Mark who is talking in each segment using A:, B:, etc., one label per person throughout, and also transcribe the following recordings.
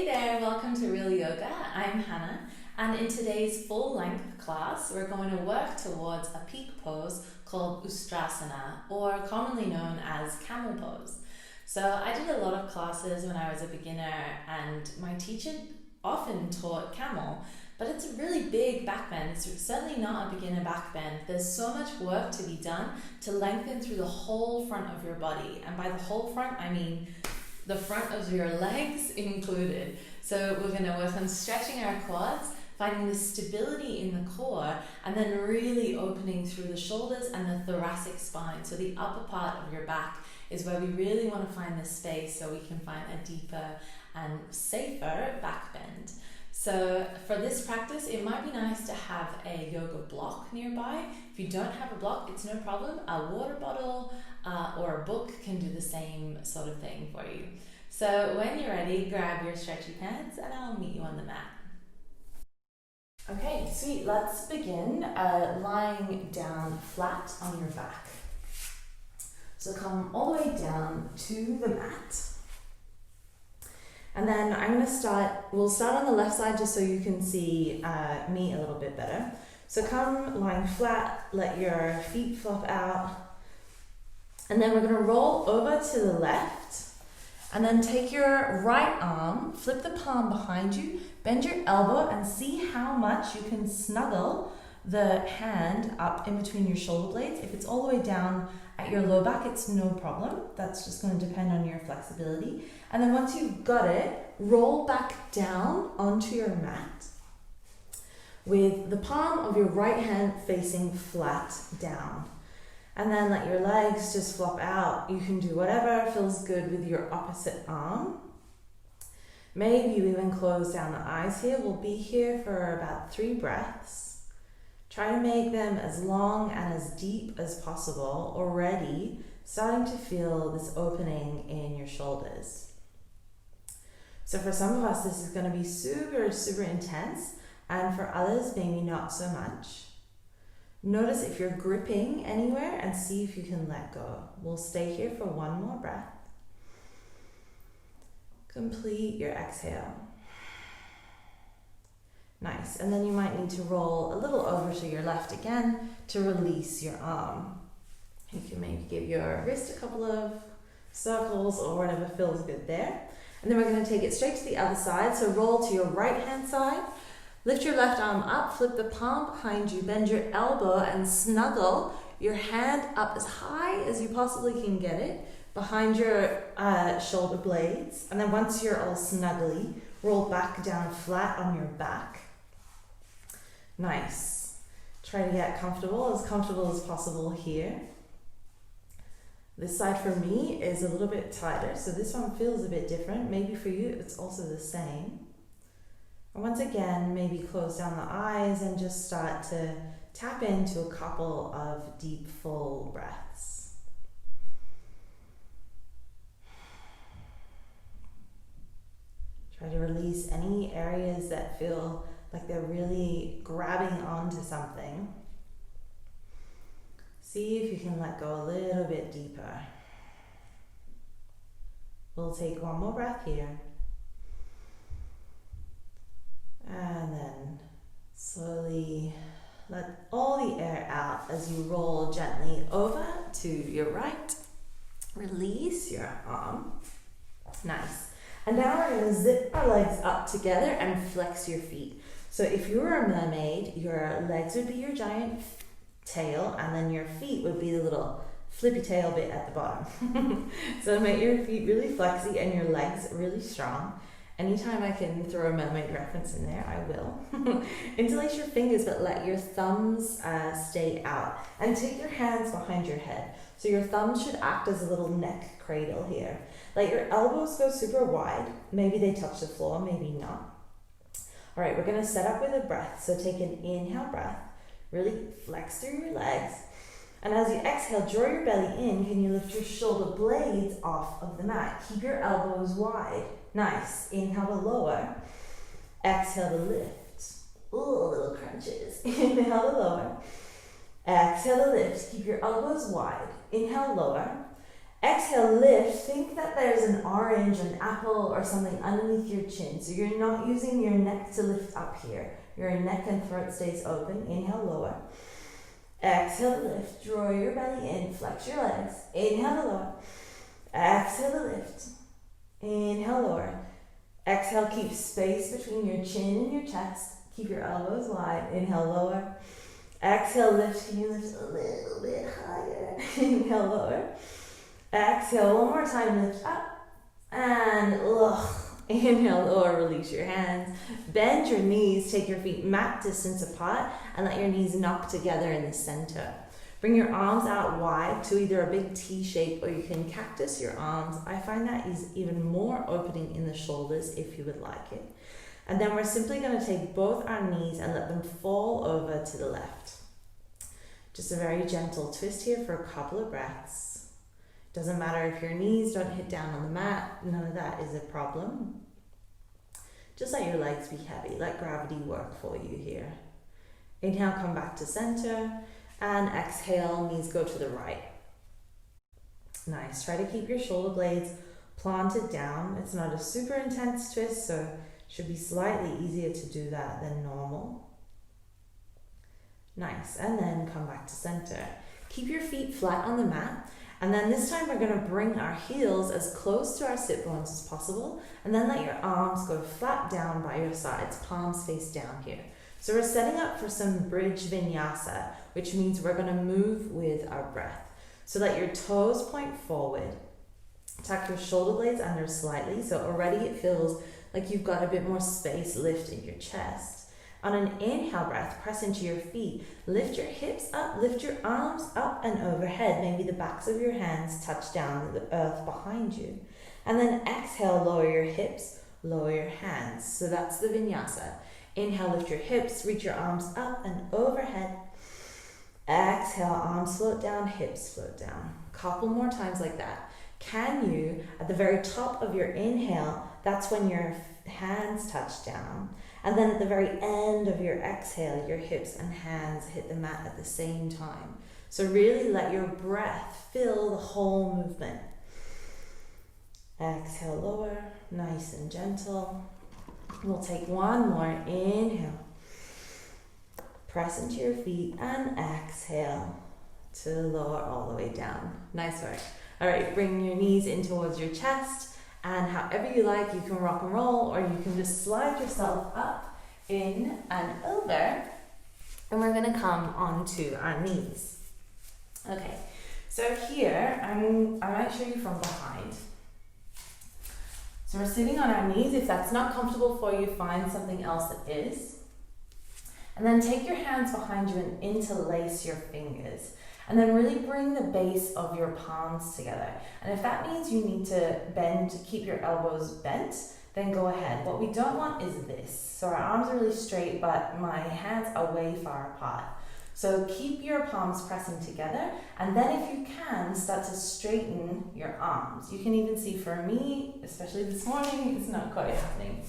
A: there, welcome to Real Yoga. I'm Hanna, and in today's full-length class we're going to work towards a peak pose called Ustrasana, or commonly known as Camel Pose. So I did a lot of classes when I was a beginner, and my teacher often taught camel, but it's a really big backbend. It's certainly not a beginner backbend. There's so much work to be done to lengthen through the whole front of your body, and by the whole front I mean the front of your legs included. So we're going to work on stretching our quads, finding the stability in the core, and then really opening through the shoulders and the thoracic spine. So the upper part of your back is where we really want to find the space so we can find a deeper and safer back bend. So for this practice, it might be nice to have a yoga block nearby. If you don't have a block, it's no problem. A water bottle or a book can do the same sort of thing for you. So when you're ready, grab your stretchy pants and I'll meet you on the mat. Okay, sweet. Let's begin lying down flat on your back. So come all the way down to the mat. And then we'll start on the left side just so you can see me a little bit better. So come lying flat, let your feet flop out. And then we're gonna roll over to the left and then take your right arm, flip the palm behind you, bend your elbow and see how much you can snuggle the hand up in between your shoulder blades. If it's all the way down at your low back, it's no problem. That's just going to depend on your flexibility. And then once you've got it, roll back down onto your mat with the palm of your right hand facing flat down. And then let your legs just flop out. You can do whatever feels good with your opposite arm. Maybe you even close down the eyes here. We'll be here for about 3 breaths. Try to make them as long and as deep as possible, already starting to feel this opening in your shoulders. So for some of us, this is going to be super, super intense, and for others, maybe not so much. Notice if you're gripping anywhere and see if you can let go. We'll stay here for 1 more breath. Complete your exhale. Nice, and then you might need to roll a little over to your left again to release your arm. You can maybe give your wrist a couple of circles or whatever feels good there. And then we're going to take it straight to the other side. So roll to your right hand side, lift your left arm up, flip the palm behind you, bend your elbow and snuggle your hand up as high as you possibly can get it behind your shoulder blades. And then once you're all snuggly, roll back down flat on your back. Nice. Try to get comfortable as possible here. This side for me is a little bit tighter, so this one feels a bit different. Maybe for you it's also the same. And once again, maybe close down the eyes and just start to tap into a couple of deep, full breaths. Try to release any areas that feel like they're really grabbing onto something. See if you can let go a little bit deeper. We'll take 1 more breath here. And then slowly let all the air out as you roll gently over to your right. Release your arm. Nice. And now we're going to zip our legs up together and flex your feet. So if you were a mermaid, your legs would be your giant tail, and then your feet would be the little flippy tail bit at the bottom. So make your feet really flexy and your legs really strong. Anytime I can throw a mermaid reference in there, I will. Interlace your fingers, but let your thumbs stay out. And take your hands behind your head. So your thumbs should act as a little neck cradle here. Let your elbows go super wide. Maybe they touch the floor, maybe not. All right, we're gonna set up with a breath. So take an inhale breath. Really flex through your legs. And as you exhale, draw your belly in. Can you lift your shoulder blades off of the mat? Keep your elbows wide. Nice. Inhale to lower. Exhale to lift. Ooh, little crunches. Inhale to lower. Exhale to lift. Keep your elbows wide. Inhale, lower. Exhale, lift. Think that there's an orange, an apple, or something underneath your chin. So you're not using your neck to lift up here. Your neck and throat stays open. Inhale, lower. Exhale to lift. Draw your belly in. Flex your legs. Inhale to lower. Exhale to lift. Inhale, lower. Exhale, keep space between your chin and your chest. Keep your elbows wide. Inhale, lower. Exhale, lift. Can you lift a little bit higher? Inhale, lower. Exhale, one more time, lift up. And inhale, lower, release your hands. Bend your knees, take your feet mat distance apart, and let your knees knock together in the center. Bring your arms out wide to either a big T shape or you can cactus your arms. I find that is even more opening in the shoulders if you would like it. And then we're simply going to take both our knees and let them fall over to the left. Just a very gentle twist here for a couple of breaths. Doesn't matter if your knees don't hit down on the mat, none of that is a problem. Just let your legs be heavy, let gravity work for you here. Inhale, come back to center, and exhale, knees go to the right. Nice, try to keep your shoulder blades planted down. It's not a super intense twist, so it should be slightly easier to do that than normal. Nice, and then come back to center. Keep your feet flat on the mat. And then this time we're going to bring our heels as close to our sit bones as possible, and then let your arms go flat down by your sides, palms face down here. So we're setting up for some bridge vinyasa, which means we're going to move with our breath. So let your toes point forward. Tuck your shoulder blades under slightly, so already it feels like you've got a bit more space lift in your chest. On an inhale breath, press into your feet. Lift your hips up, lift your arms up and overhead. Maybe the backs of your hands touch down to the earth behind you. And then exhale, lower your hips, lower your hands. So that's the vinyasa. Inhale, lift your hips, reach your arms up and overhead. Exhale, arms float down, hips float down. Couple more times like that. Can you, at the very top of your inhale, that's when your hands touch down. And then at the very end of your exhale, your hips and hands hit the mat at the same time. So really let your breath fill the whole movement. Exhale, lower, nice and gentle. We'll take one more. Inhale. Press into your feet and exhale to lower all the way down. Nice work. All right, bring your knees in towards your chest. And however you like, you can rock and roll, or you can just slide yourself up, in and over. And we're gonna come onto our knees. Okay, so here, I might show you from behind. So we're sitting on our knees. If that's not comfortable for you, find something else that is. And then take your hands behind you and interlace your fingers. And then really bring the base of your palms together. And if that means you need to bend, keep your elbows bent, then go ahead. What we don't want is this. So our arms are really straight, but my hands are way far apart. So keep your palms pressing together. And then if you can, start to straighten your arms. You can even see for me, especially this morning, it's not quite happening.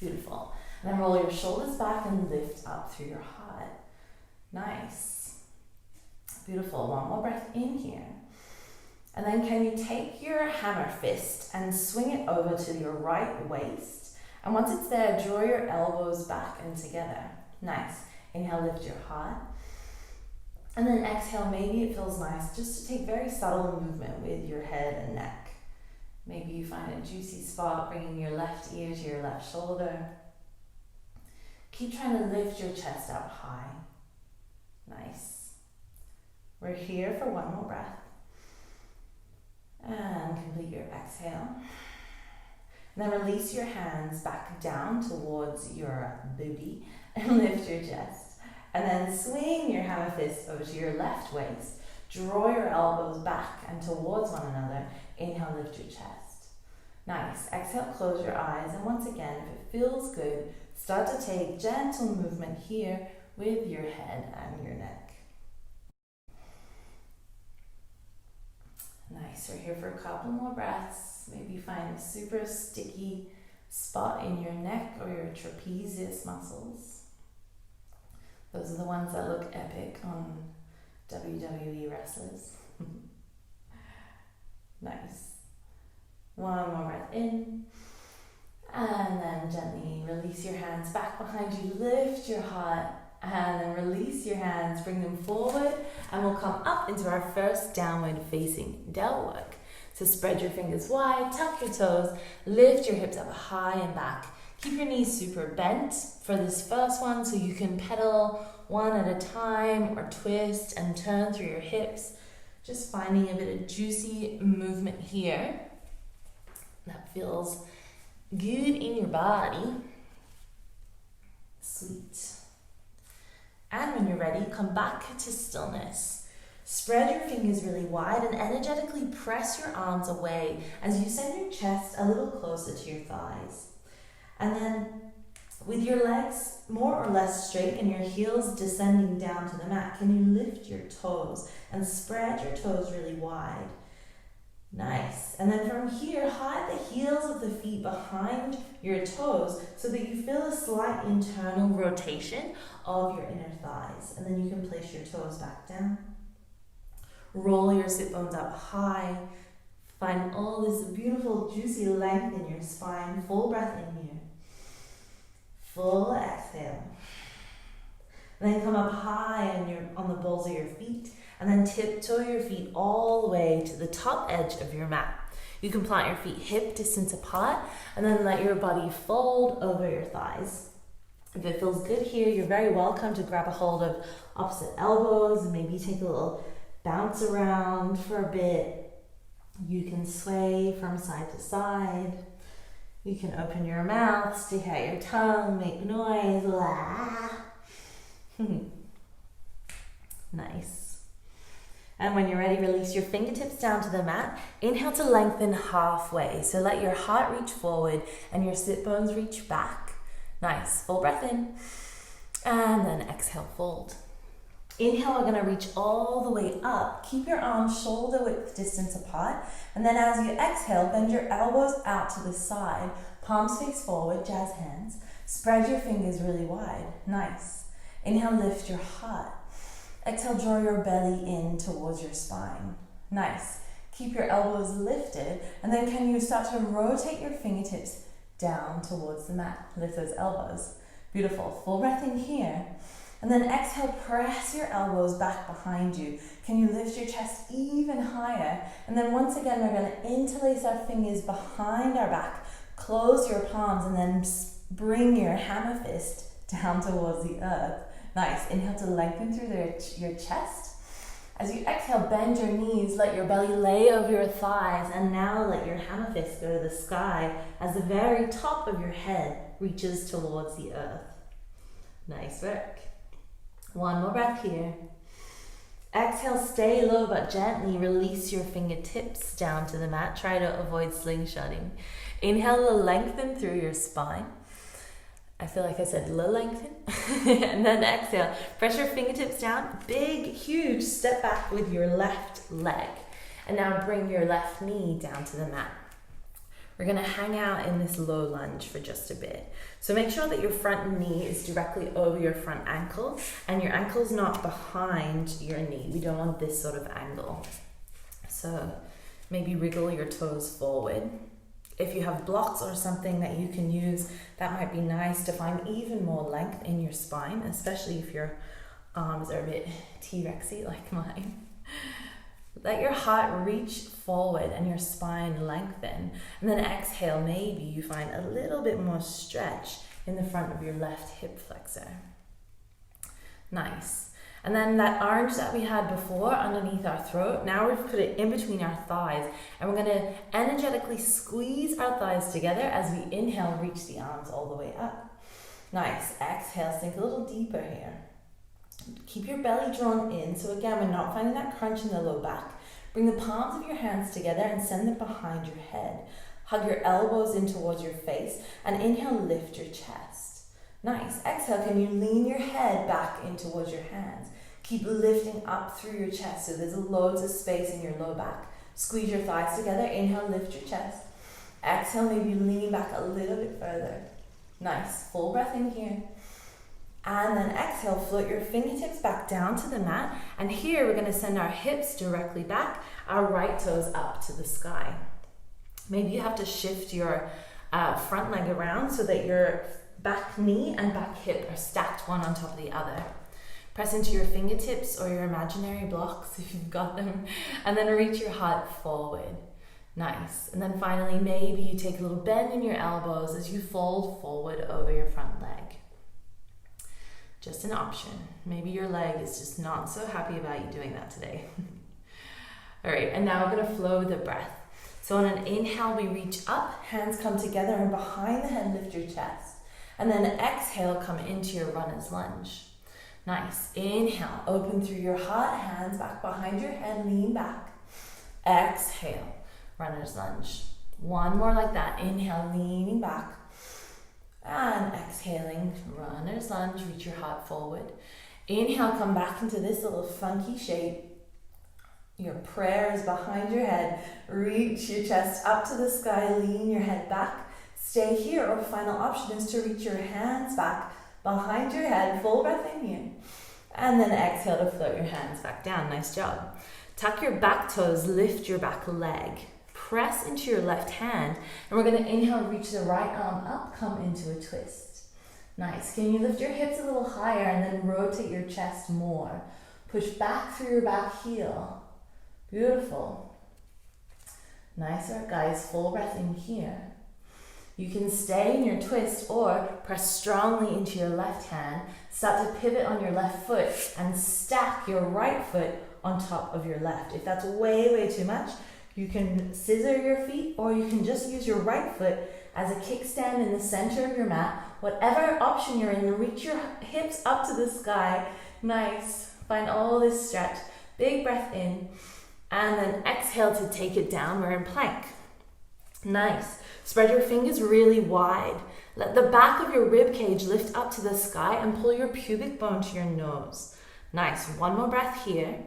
A: Beautiful. And then roll your shoulders back and lift up through your heart. Nice. Beautiful. One more breath in here. And then can you take your hammer fist and swing it over to your right waist? And once it's there, draw your elbows back and together. Nice. Inhale, lift your heart. And then exhale, maybe it feels nice just to take very subtle movement with your head and neck. Maybe you find a juicy spot, bringing your left ear to your left shoulder. Keep trying to lift your chest up high. Nice. We're here for one more breath. And complete your exhale. And then release your hands back down towards your booty and lift your chest. And then swing your hammer fist over to your left waist. Draw your elbows back and towards one another. Inhale, lift your chest. Nice. Exhale, close your eyes. And once again, if it feels good, start to take gentle movement here with your head and your neck. Nice, we're here for a couple more breaths. Maybe find a super sticky spot in your neck or your trapezius muscles. Those are the ones that look epic on WWE wrestlers. Nice. One more breath in. And then gently release your hands back behind you. Lift your heart. And then release your hands. Bring them forward. And we'll come up into our first downward facing delt work. So spread your fingers wide. Tuck your toes. Lift your hips up high and back. Keep your knees super bent for this first one so you can pedal one at a time or twist and turn through your hips. Just finding a bit of juicy movement here. That feels good in your body. Sweet. And when you're ready, come back to stillness. Spread your fingers really wide and energetically press your arms away as you send your chest a little closer to your thighs. And then with your legs more or less straight and your heels descending down to the mat, can you lift your toes and spread your toes really wide? Nice. And then from here, hide the heels of the feet behind your toes so that you feel a slight internal rotation of your inner thighs. And then you can place your toes back down. Roll your sit bones up high. Find all this beautiful juicy length in your spine. Full breath in here. Full exhale. And then come up high on the balls of your feet. And then tiptoe your feet all the way to the top edge of your mat. You can plant your feet hip distance apart and then let your body fold over your thighs. If it feels good here, you're very welcome to grab a hold of opposite elbows and maybe take a little bounce around for a bit. You can sway from side to side. You can open your mouth, stick out your tongue, make noise. Nice. And when you're ready, release your fingertips down to the mat. Inhale to lengthen halfway. So let your heart reach forward and your sit bones reach back. Nice. Full breath in. And then exhale, fold. Inhale, we're going to reach all the way up. Keep your arms shoulder width distance apart. And then as you exhale, bend your elbows out to the side. Palms face forward, jazz hands. Spread your fingers really wide. Nice. Inhale, lift your heart. Exhale, draw your belly in towards your spine. Nice. Keep your elbows lifted, and then can you start to rotate your fingertips down towards the mat? Lift those elbows. Beautiful. Full breath in here. And then exhale, press your elbows back behind you. Can you lift your chest even higher? And then once again, we're going to interlace our fingers behind our back. Close your palms, and then bring your hammer fist down towards the earth. Nice. Inhale to lengthen through your chest. As you exhale, bend your knees, let your belly lay over your thighs, and now let your hammer fist go to the sky as the very top of your head reaches towards the earth. Nice work. One more breath here. Exhale, stay low, but gently release your fingertips down to the mat. Try to avoid slingshotting. Inhale to lengthen through your spine. I feel like I said lengthen. And then exhale, press your fingertips down. Big, huge step back with your left leg. And now bring your left knee down to the mat. We're going to hang out in this low lunge for just a bit. So make sure that your front knee is directly over your front ankle and your ankle's not behind your knee. We don't want this sort of angle. So maybe wriggle your toes forward. If you have blocks or something that you can use, that might be nice to find even more length in your spine, especially if your arms are a bit T-Rexy like mine. Let your heart reach forward and your spine lengthen. And then exhale, maybe you find a little bit more stretch in the front of your left hip flexor. Nice. And then that orange that we had before underneath our throat, now we've put it in between our thighs, and we're going to energetically squeeze our thighs together as we inhale, reach the arms all the way up. Nice. Exhale, sink a little deeper here. Keep your belly drawn in. So again, we're not finding that crunch in the low back. Bring the palms of your hands together and send them behind your head. Hug your elbows in towards your face, and inhale, lift your chest. Nice. Exhale, can you lean your head back in towards your hands? Keep lifting up through your chest so there's loads of space in your low back. Squeeze your thighs together. Inhale, lift your chest. Exhale, maybe lean back a little bit further. Nice. Full breath in here. And then exhale, float your fingertips back down to the mat. And here we're gonna send our hips directly back, our right toes up to the sky. Maybe you have to shift your front leg around so that your back knee and back hip are stacked one on top of the other. Press into your fingertips or your imaginary blocks if you've got them, and then reach your heart forward. Nice. And then finally, maybe you take a little bend in your elbows as you fold forward over your front leg. Just an option. Maybe your leg is just not so happy about you doing that today. All right, and now we're gonna flow with the breath. So on an inhale, we reach up, hands come together, and behind the head, lift your chest. And then exhale, come into your runner's lunge. Nice. Inhale, open through your heart, hands back behind your head, lean back. Exhale, runner's lunge. One more like that. Inhale, leaning back. And exhaling, runner's lunge, reach your heart forward. Inhale, come back into this little funky shape. Your prayer is behind your head. Reach your chest up to the sky, lean your head back. Stay here, or final option is to reach your hands back behind your head, full breath in here. And then exhale to float your hands back down. Nice job. Tuck your back toes, lift your back leg. Press into your left hand, and we're going to inhale, reach the right arm up, come into a twist. Nice. Can you lift your hips a little higher and then rotate your chest more? Push back through your back heel. Beautiful. Nice work, guys. Full breath in here. You can stay in your twist or press strongly into your left hand. Start to pivot on your left foot and stack your right foot on top of your left. If that's way too much, you can scissor your feet, or you can just use your right foot as a kickstand in the center of your mat. Whatever option you're in, reach your hips up to the sky. Nice. Find all this stretch. Big breath in. And then exhale to take it down. We're in plank. Nice. Spread your fingers really wide. Let the back of your rib cage lift up to the sky and pull your pubic bone to your nose. Nice. One more breath here.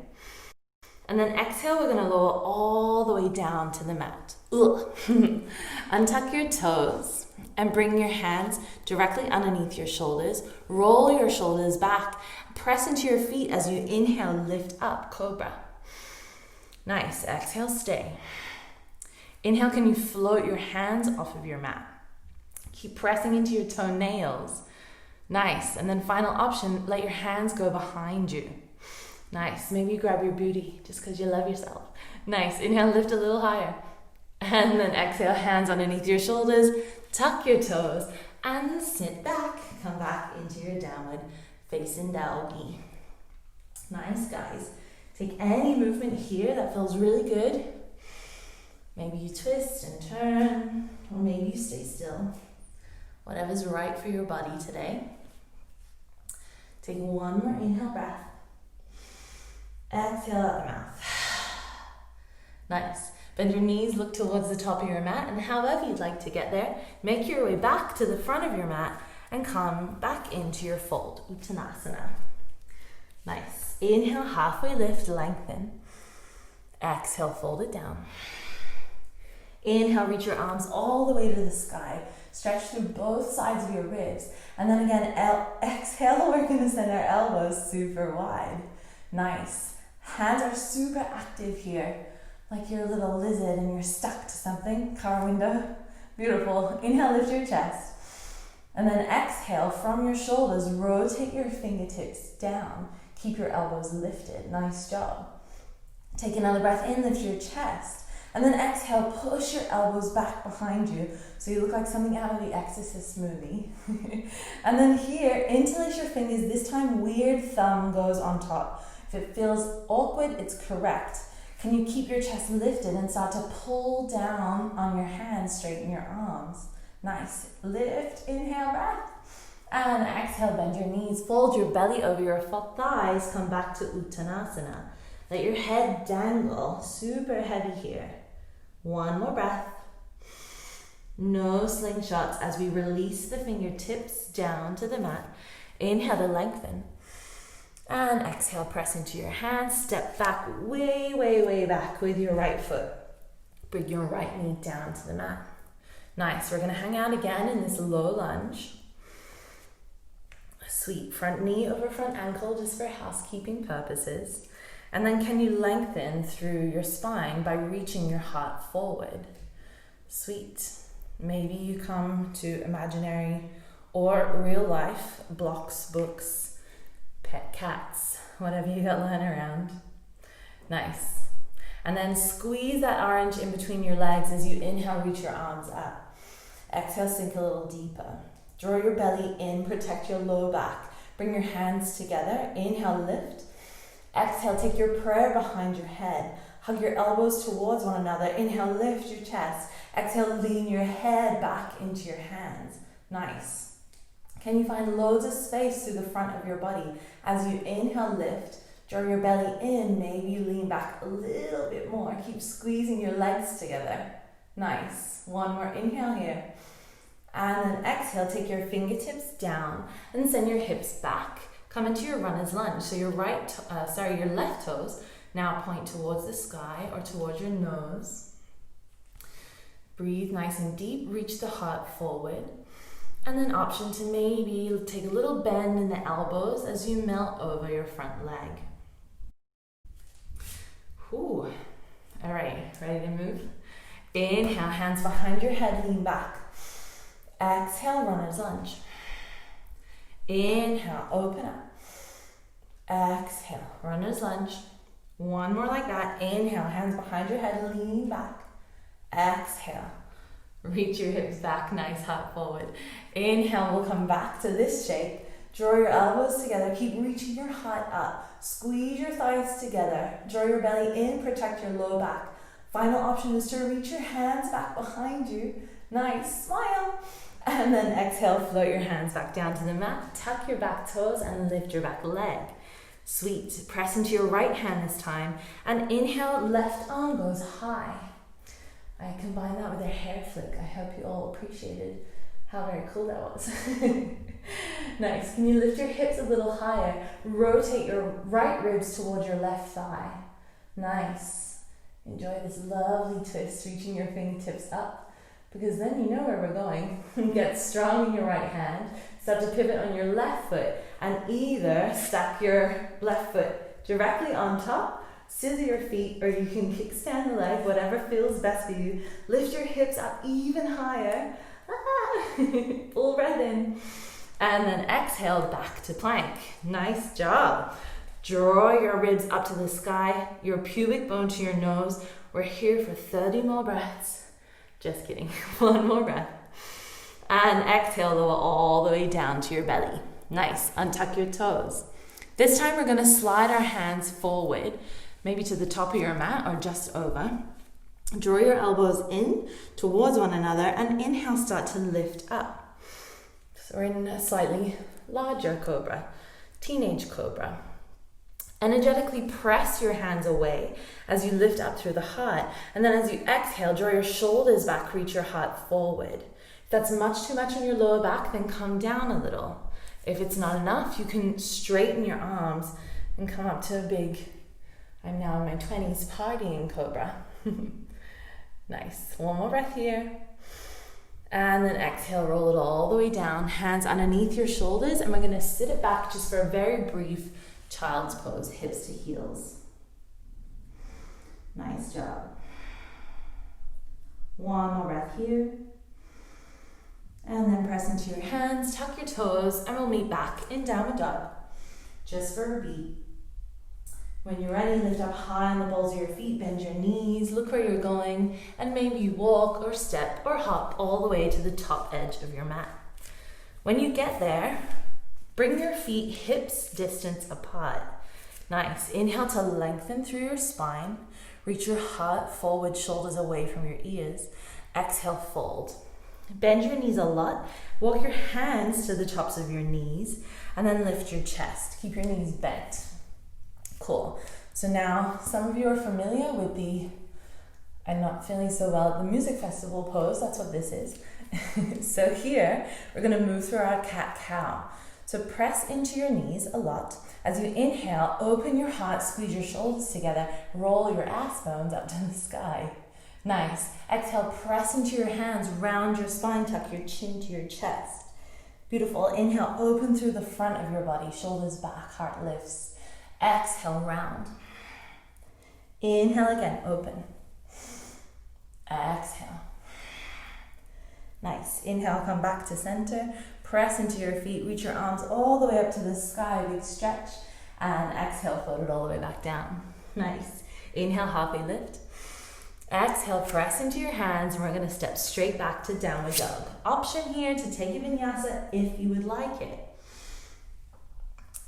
A: And then exhale, we're going to lower all the way down to the mat. Untuck your toes and bring your hands directly underneath your shoulders. Roll your shoulders back. Press into your feet as you inhale, lift up, cobra. Nice. Exhale, stay. Inhale, can you float your hands off of your mat? Keep pressing into your toenails. Nice. And then final option, let your hands go behind you. Nice. Maybe you grab your booty just because you love yourself. Nice. Inhale, lift a little higher. And then exhale, hands underneath your shoulders. Tuck your toes and sit back. Come back into your downward facing doggy. Nice, guys. Take any movement here that feels really good. Maybe you twist and turn, or maybe you stay still. Whatever's right for your body today. Take one more inhale breath. Exhale out the mouth. Nice. Bend your knees, look towards the top of your mat, and however you'd like to get there, make your way back to the front of your mat and come back into your fold, Ustrasana. Nice. Inhale, halfway lift, lengthen. Exhale, fold it down. Inhale, reach your arms all the way to the sky. Stretch through both sides of your ribs. And then again, exhale, we're going to send our elbows super wide. Nice. Hands are super active here, like you're a little lizard and you're stuck to something. Car window. Beautiful. Inhale, lift your chest. And then exhale, from your shoulders, rotate your fingertips down. Keep your elbows lifted. Nice job. Take another breath in, lift your chest. And then exhale, push your elbows back behind you so you look like something out of the Exorcist movie. And then here, interlace your fingers. This time, weird thumb goes on top. If it feels awkward, it's correct. Can you keep your chest lifted and start to pull down on your hands, straighten your arms? Nice. Lift, inhale, breath. And exhale, bend your knees. Fold your belly over your thighs. Come back to Uttanasana. Let your head dangle. Super heavy here. One more breath. No slingshots as we release the fingertips down to the mat. Inhale to lengthen. And exhale, press into your hands. Step back, way back with your right foot. Bring your right knee down to the mat. Nice. We're going to hang out again in this low lunge. Sweet. Front knee over front ankle just for housekeeping purposes. And then can you lengthen through your spine by reaching your heart forward? Sweet. Maybe you come to imaginary or real life blocks, books, pet cats, whatever you got lying around. Nice. And then squeeze that orange in between your legs as you inhale, reach your arms up. Exhale, sink a little deeper. Draw your belly in, protect your low back. Bring your hands together. Inhale, lift. Exhale, take your prayer behind your head. Hug your elbows towards one another. Inhale, lift your chest. Exhale, lean your head back into your hands. Nice. Can you find loads of space through the front of your body? As you inhale, lift. Draw your belly in. Maybe you lean back a little bit more. Keep squeezing your legs together. Nice. One more inhale here. And then exhale, take your fingertips down and send your hips back. Come into your runner's lunge. So your your left toes now point towards the sky or towards your nose. Breathe nice and deep, reach the heart forward. And then option to maybe take a little bend in the elbows as you melt over your front leg. Whew. All right, ready to move? Inhale, hands behind your head, lean back. Exhale, runner's lunge. Inhale, open up. Exhale, runner's lunge. One more like that. Inhale, hands behind your head, lean back. Exhale, reach your hips back, nice heart forward. Inhale, we'll come back to this shape. Draw your elbows together, keep reaching your heart up. Squeeze your thighs together. Draw your belly in, protect your low back. Final option is to reach your hands back behind you. Nice, smile. And then exhale, float your hands back down to the mat. Tuck your back toes and lift your back leg. Sweet. Press into your right hand this time. And inhale, left arm goes high. I combined that with a hair flick. I hope you all appreciated how very cool that was. Nice. Can you lift your hips a little higher? Rotate your right ribs towards your left thigh. Nice. Enjoy this lovely twist, reaching your fingertips up, because then you know where we're going. Get strong in your right hand. Start to pivot on your left foot and either stack your left foot directly on top, scissor your feet, or you can kickstand the leg, whatever feels best for you. Lift your hips up even higher. Full breath in. And then exhale, back to plank. Nice job. Draw your ribs up to the sky, your pubic bone to your nose. We're here for 30 more breaths. Just kidding. One more breath. And exhale, lower all the way down to your belly. Nice. Untuck your toes. This time we're going to slide our hands forward, maybe to the top of your mat or just over. Draw your elbows in towards one another and inhale, start to lift up. So we're in a slightly larger cobra, teenage cobra. Energetically press your hands away as you lift up through the heart. And then as you exhale, draw your shoulders back, reach your heart forward. If that's too much on your lower back, then come down a little. If it's not enough, you can straighten your arms and come up to a big, I'm now in my 20s, partying cobra. Nice. One more breath here. And then exhale, roll it all the way down. Hands underneath your shoulders. And we're going to sit it back just for a very brief child's pose, hips to heels. Nice job. One more breath here. And then press into your hands, tuck your toes, and we'll meet back in downward dog, just for a beat. When you're ready, lift up high on the balls of your feet, bend your knees, look where you're going, and maybe you walk or step or hop all the way to the top edge of your mat. When you get there, bring your feet hips distance apart. Nice. Inhale to lengthen through your spine. Reach your heart forward, shoulders away from your ears. Exhale, fold. Bend your knees a lot. Walk your hands to the tops of your knees and then lift your chest. Keep your knees bent. Cool. So now some of you are familiar with the I'm not feeling so well at the music festival pose. That's what this is. So here we're going to move through our cat-cow. So press into your knees a lot. As you inhale, open your heart, squeeze your shoulders together, roll your ass bones up to the sky. Nice. Exhale, press into your hands, round your spine, tuck your chin to your chest. Beautiful. Inhale, open through the front of your body, shoulders back, heart lifts. Exhale, round. Inhale again, open. Exhale. Nice. Inhale, come back to center. Press into your feet, reach your arms all the way up to the sky, big stretch. And exhale, float it all the way back down. Nice. Inhale, halfway lift. Exhale, press into your hands, and we're going to step straight back to downward dog. Option here to take a vinyasa if you would like it.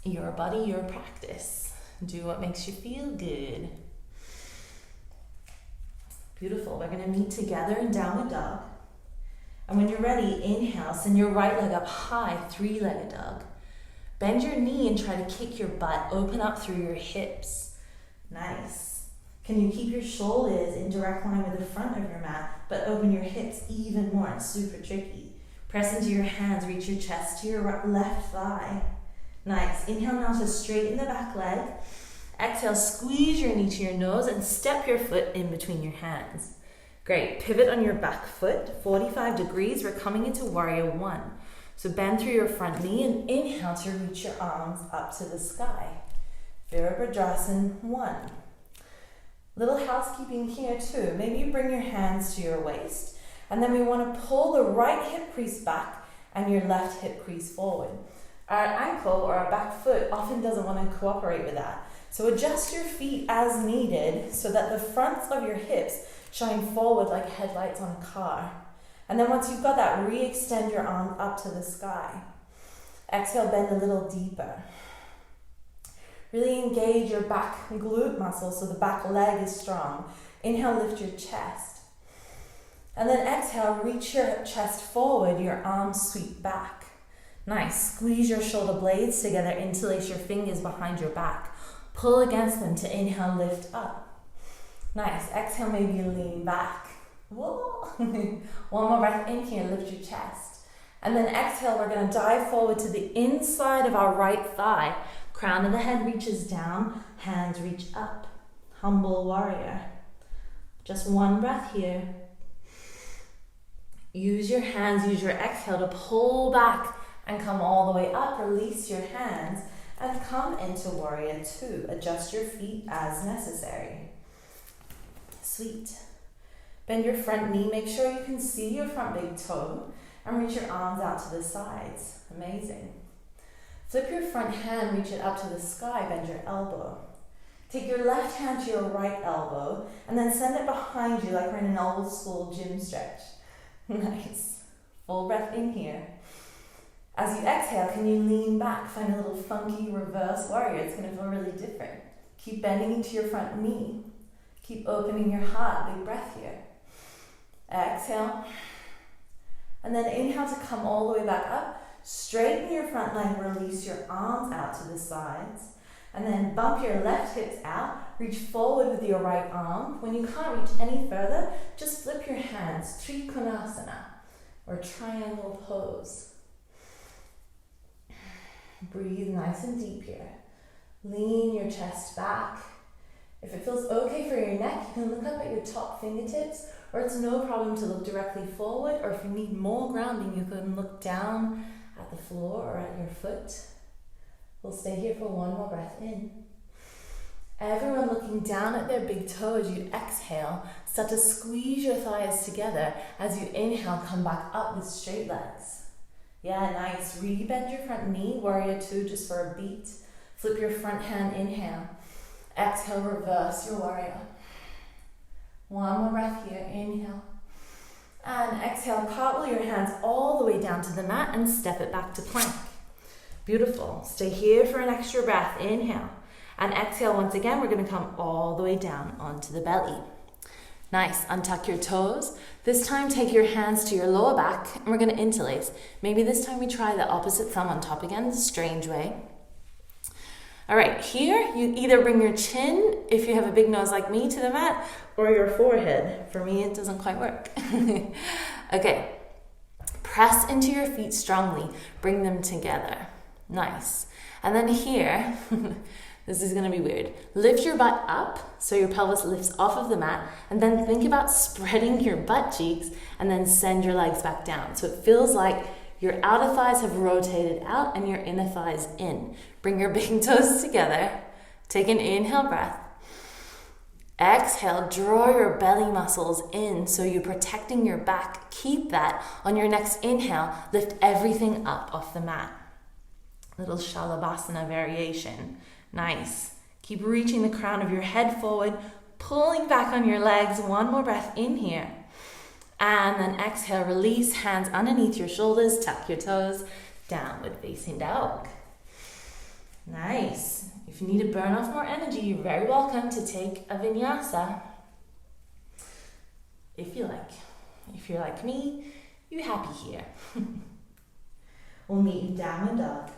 A: Your body, your practice. Do what makes you feel good. Beautiful. We're going to meet together in downward dog. And when you're ready, inhale, send your right leg up high, three-legged dog. Bend your knee and try to kick your butt. Open up through your hips. Nice. Can you keep your shoulders in direct line with the front of your mat, but open your hips even more? It's super tricky. Press into your hands, reach your chest to your left thigh. Nice. Inhale now to straighten the back leg. Exhale, squeeze your knee to your nose and step your foot in between your hands. Great. Pivot on your back foot, 45 degrees. We're coming into warrior one. So bend through your front knee and inhale to reach your arms up to the sky. Virabhadrasana 1. Little housekeeping here too. Maybe you bring your hands to your waist, and then we want to pull the right hip crease back and your left hip crease forward. Our ankle or our back foot often doesn't want to cooperate with that. So adjust your feet as needed so that the fronts of your hips shine forward like headlights on a car. And then once you've got that, re-extend your arms up to the sky. Exhale, bend a little deeper. Really engage your back glute muscle so the back leg is strong. Inhale, lift your chest. And then exhale, reach your chest forward, your arms sweep back. Nice. Squeeze your shoulder blades together, interlace your fingers behind your back. Pull against them to inhale, lift up. Nice. Exhale, maybe you lean back. Whoa. One more breath in here, lift your chest. And then exhale, we're going to dive forward to the inside of our right thigh. Crown of the head reaches down, hands reach up. Humble warrior. Just one breath here. Use your hands, use your exhale to pull back and come all the way up. Release your hands and come into warrior two. Adjust your feet as necessary. Sweet. Bend your front knee. Make sure you can see your front big toe and reach your arms out to the sides. Amazing. Flip your front hand, reach it up to the sky, bend your elbow. Take your left hand to your right elbow and then send it behind you like we're in an old school gym stretch. Nice. Full breath in here. As you exhale, can you lean back, find a little funky reverse warrior? It's going to feel really different. Keep bending into your front knee. Keep opening your heart, big breath here. Exhale. And then inhale to come all the way back up. Straighten your front leg, release your arms out to the sides, and then bump your left hips out, reach forward with your right arm. When you can't reach any further, just flip your hands, Trikonasana, or triangle pose. Breathe nice and deep here. Lean your chest back. If it feels okay for your neck, you can look up at your top fingertips, or it's no problem to look directly forward, or if you need more grounding, you can look down at the floor or at your foot. We'll stay here for one more breath in. Everyone looking down at their big toe as you exhale. Start to squeeze your thighs together. As you inhale, come back up with straight legs. Yeah, nice. Re-bend your front knee, warrior two, just for a beat. Flip your front hand, inhale. Exhale, reverse your warrior. One more breath here, inhale. And exhale, cartwheel your hands all the way down to the mat and step it back to plank. Beautiful. Stay here for an extra breath. Inhale. And exhale once again, we're going to come all the way down onto the belly. Nice. Untuck your toes. This time, take your hands to your lower back and we're going to interlace. Maybe this time we try the opposite thumb on top again, strange way. All right, here you either bring your chin, if you have a big nose like me, to the mat, or your forehead. For me, it doesn't quite work. Okay, press into your feet strongly. Bring them together. Nice. And then here, this is gonna be weird. Lift your butt up so your pelvis lifts off of the mat, and then think about spreading your butt cheeks and then send your legs back down. So it feels like Your outer thighs have rotated out and your inner thighs in. Bring your big toes together. Take an inhale breath. Exhale, draw your belly muscles in so you're protecting your back. Keep that. On your next inhale, lift everything up off the mat. Little Shalabhasana variation. Nice. Keep reaching the crown of your head forward, pulling back on your legs. One more breath in here. And then exhale, release, hands underneath your shoulders, tuck your toes, downward facing dog. Nice. If you need to burn off more energy, you're very welcome to take a vinyasa. If you like. If you're like me, you're happy here. We'll meet in downward dog.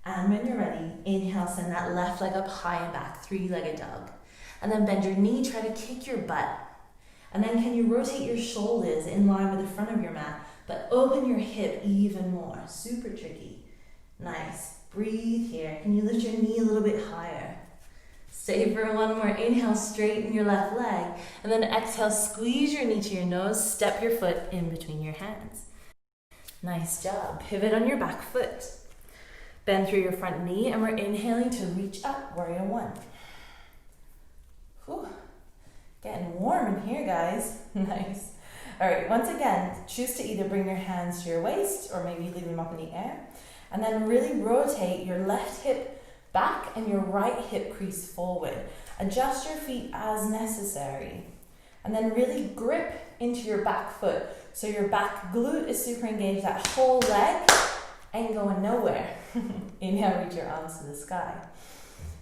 A: And when you're ready, inhale, send that left leg up high and back, three-legged dog. And then bend your knee, try to kick your butt. And then can you rotate your shoulders in line with the front of your mat, but open your hip even more. Super tricky. Nice. Breathe here. Can you lift your knee a little bit higher? Stay for one more. Inhale, straighten your left leg. And then exhale, squeeze your knee to your nose, step your foot in between your hands. Nice job. Pivot on your back foot. Bend through your front knee, and we're inhaling to reach up, warrior one. Whew. Getting warm in here, guys. Nice. All right, once again, choose to either bring your hands to your waist or maybe leave them up in the air. And then really rotate your left hip back and your right hip crease forward. Adjust your feet as necessary. And then really grip into your back foot. So your back glute is super engaged. That whole leg ain't going nowhere. Inhale, reach your arms to the sky.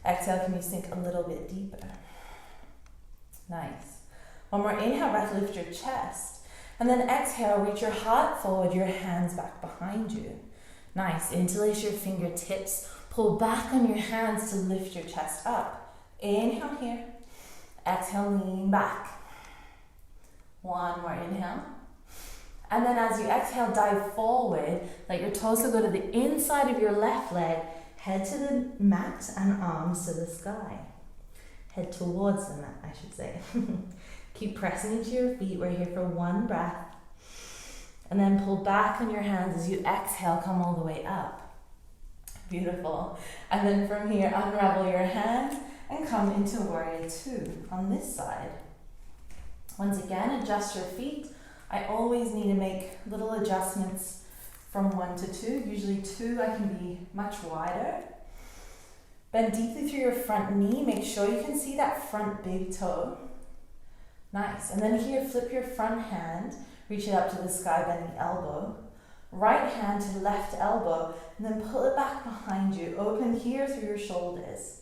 A: Exhale, can you sink a little bit deeper? Nice. One more inhale breath, lift your chest. And then exhale, reach your heart forward, your hands back behind you. Nice. Interlace your fingertips. Pull back on your hands to lift your chest up. Inhale here. Exhale, lean back. One more inhale. And then as you exhale, dive forward. Let your torso go to the inside of your left leg. Head to the mat and arms to the sky. Head towards the mat, I should say. Keep pressing into your feet. We're here for one breath. And then pull back on your hands as you exhale, come all the way up. Beautiful. And then from here, unravel your hands and come into warrior two on this side. Once again, adjust your feet. I always need to make little adjustments from 1 to 2. Usually 2, I can be much wider. Bend deeply through your front knee. Make sure you can see that front big toe. Nice. And then here, flip your front hand. Reach it up to the sky, bend the elbow. Right hand to left elbow, and then pull it back behind you. Open here through your shoulders.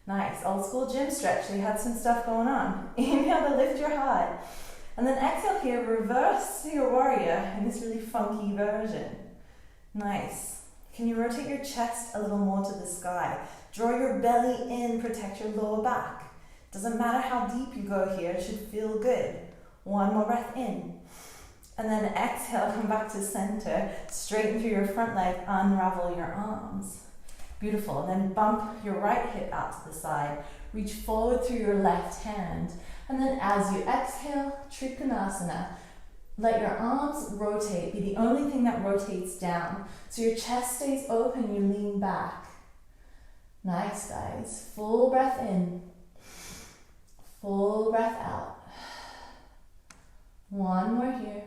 A: Nice. Old school gym stretch. So you had some stuff going on. Inhale to lift your heart. And then exhale here, reverse to your warrior in this really funky version. Nice. Can you rotate your chest a little more to the sky? Draw your belly in, protect your lower back. Doesn't matter how deep you go here, it should feel good. One more breath in. And then exhale, come back to center, straighten through your front leg, unravel your arms. Beautiful. And then bump your right hip out to the side. Reach forward through your left hand. And then as you exhale, Trikonasana. Let your arms rotate, be the only thing that rotates down. So your chest stays open, you lean back. Nice, guys. Full breath in. Full breath out. One more here.